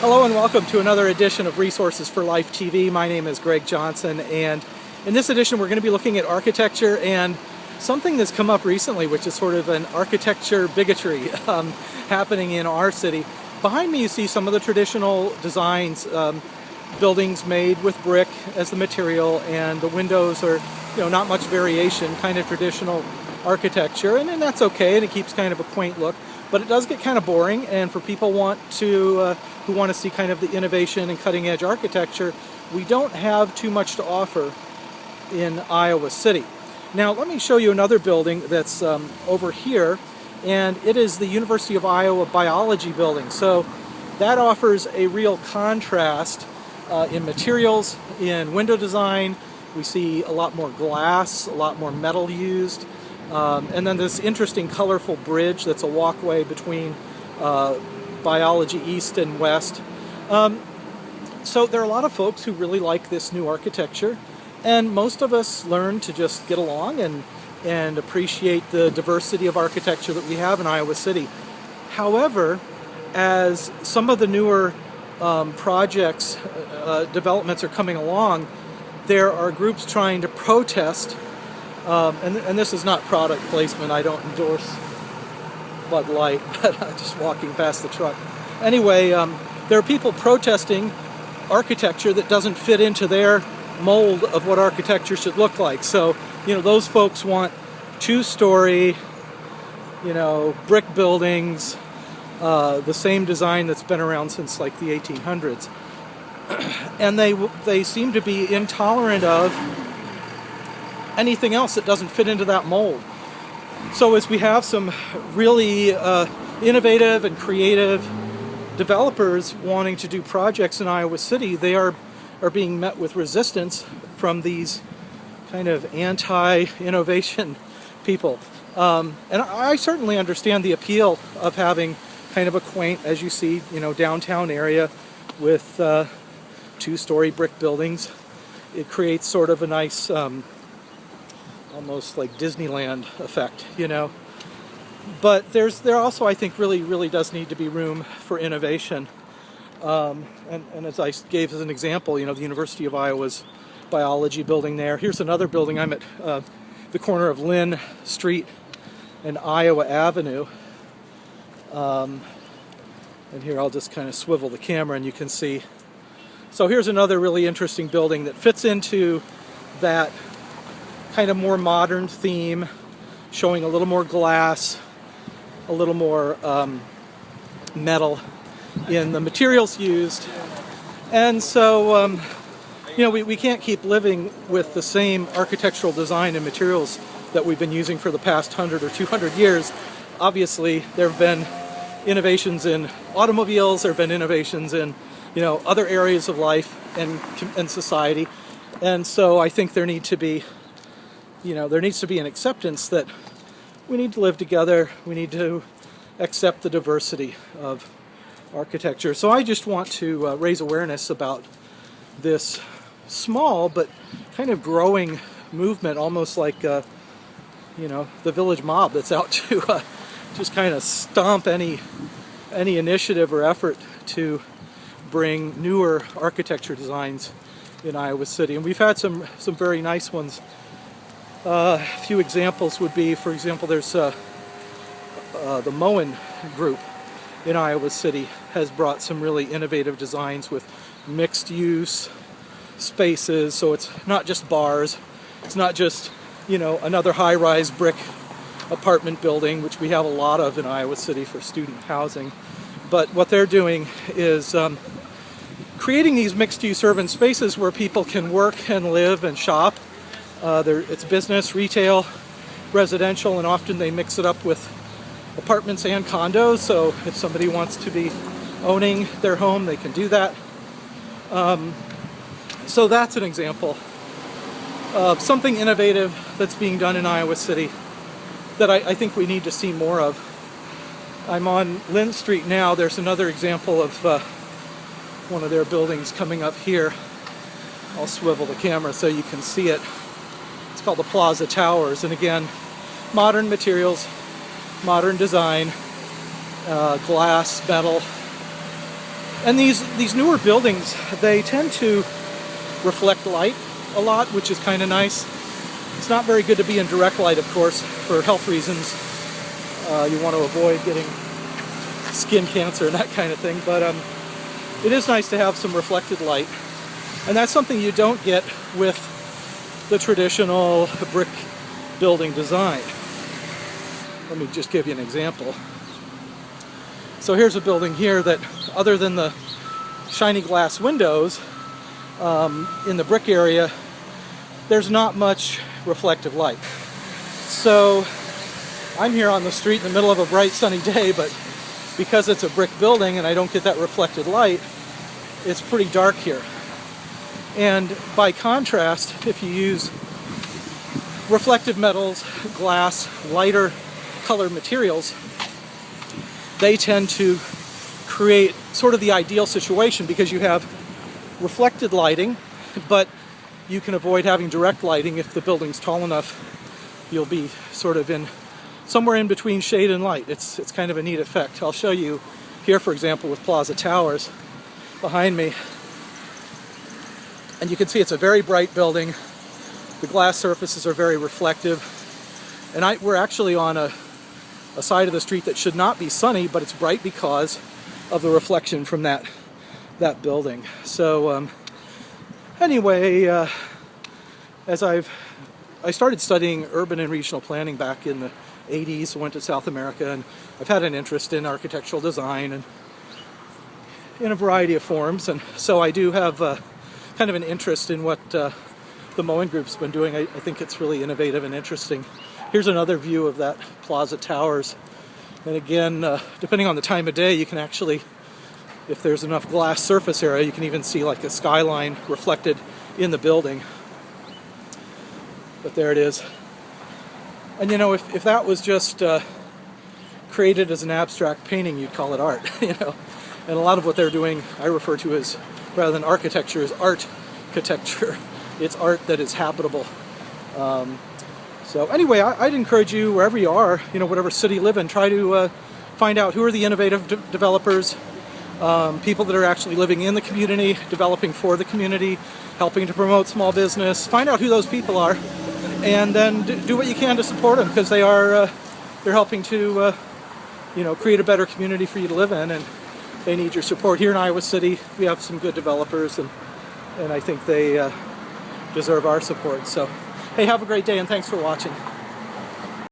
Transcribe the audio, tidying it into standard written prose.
Hello and welcome to another edition of Resources for Life TV. My name is Greg Johnson, and in this edition we're going to be looking at architecture and something that's come up recently, which is sort of an architecture bigotry happening in our city. Behind me you see some of the traditional designs, buildings made with brick as the material, and the windows are, not much variation, kind of traditional architecture, and that's okay, and it keeps kind of a quaint look. But it does get kind of boring, and for people who want to see kind of the innovation and cutting-edge architecture, we don't have too much to offer in Iowa City. Now, let me show you another building that's over here, and it is the University of Iowa Biology building. So that offers a real contrast in materials, in window design. We see a lot more glass, a lot more metal used. And then this interesting colorful bridge that's a walkway between Biology East and West. So there are a lot of folks who really like this new architecture, and most of us learn to just get along and appreciate the diversity of architecture that we have in Iowa City. However, as some of the newer projects, developments are coming along, there are groups trying to protest. And this is not product placement. I don't endorse Bud Light, but I'm just walking past the truck. Anyway, there are people protesting architecture that doesn't fit into their mold of what architecture should look like. So, those folks want two-story, brick buildings, the same design that's been around since like the 1800s. And they seem to be intolerant of anything else that doesn't fit into that mold. So as we have some really innovative and creative developers wanting to do projects in Iowa City, they are being met with resistance from these kind of anti-innovation people. And I certainly understand the appeal of having kind of a quaint, as you see, downtown area with two-story brick buildings. It creates sort of a nice almost like Disneyland effect, But there also, I think, really does need to be room for innovation. And as I gave as an example, the University of Iowa's biology building there. Here's another building. I'm at the corner of Lynn Street and Iowa Avenue. And here I'll just kind of swivel the camera and you can see. So here's another really interesting building that fits into that kind of more modern theme, showing a little more glass, a little more metal in the materials used. And so, we can't keep living with the same architectural design and materials that we've been using for the past 100 or 200 years. Obviously, there have been innovations in automobiles, there have been innovations in, other areas of life and society. And so I think there needs to be an acceptance that we need to live together. We need to accept the diversity of architecture. So I just want to raise awareness about this small but kind of growing movement, almost like the village mob that's out to just kind of stomp any initiative or effort to bring newer architecture designs in Iowa City. And we've had some very nice ones. A few examples would be, for example, there's the Moen group in Iowa City has brought some really innovative designs with mixed use spaces. So it's not just bars, it's not just another high-rise brick apartment building, which we have a lot of in Iowa City for student housing. But what they're doing is creating these mixed-use urban spaces where people can work and live and shop. It's business, retail, residential, and often they mix it up with apartments and condos. So if somebody wants to be owning their home, they can do that. So that's an example of something innovative that's being done in Iowa City that I think we need to see more of. I'm on Lynn Street now. There's another example of one of their buildings coming up here. I'll swivel the camera so you can see it. It's called the Plaza Towers, and again, modern materials, modern design, glass, metal, And these newer buildings, they tend to reflect light a lot, which is kind of nice. It's not very good to be in direct light, of course, for health reasons. You want to avoid getting skin cancer and that kind of thing, but it is nice to have some reflected light. And that's something you don't get with the traditional brick building design. Let me just give you an example. So here's a building here that, other than the shiny glass windows in the brick area, there's not much reflective light. So I'm here on the street in the middle of a bright sunny day, but because it's a brick building and I don't get that reflected light, it's pretty dark here. And by contrast, if you use reflective metals, glass, lighter colored materials, they tend to create sort of the ideal situation, because you have reflected lighting, but you can avoid having direct lighting. If the building's tall enough, you'll be sort of in somewhere in between shade and light. It's kind of a neat effect. I'll show you here, for example, with Plaza Towers behind me. And you can see it's a very bright building. The glass surfaces are very reflective. And we're actually on a side of the street that should not be sunny, but it's bright because of the reflection from that building. So anyway, as I started studying urban and regional planning back in the 80s, went to South America, and I've had an interest in architectural design and in a variety of forms. And so I do have kind of an interest in what the Moen Group's been doing. I think it's really innovative and interesting. Here's another view of that Plaza Towers. And again, depending on the time of day, you can actually, if there's enough glass surface area, you can even see like a skyline reflected in the building. But there it is. And you know, if that was just created as an abstract painting, you'd call it art, you know. And a lot of what they're doing, I refer to as, rather than architecture, as art-catecture. It's art that is habitable. So anyway, I'd encourage you, wherever you are, you know, whatever city you live in, try to find out who are the innovative developers, people that are actually living in the community, developing for the community, helping to promote small business. Find out who those people are, and then do what you can to support them, because they're helping to you know, create a better community for you to live in, and they need your support. Here in Iowa City, we have some good developers, and I think they deserve our support. So, hey, have a great day, and thanks for watching.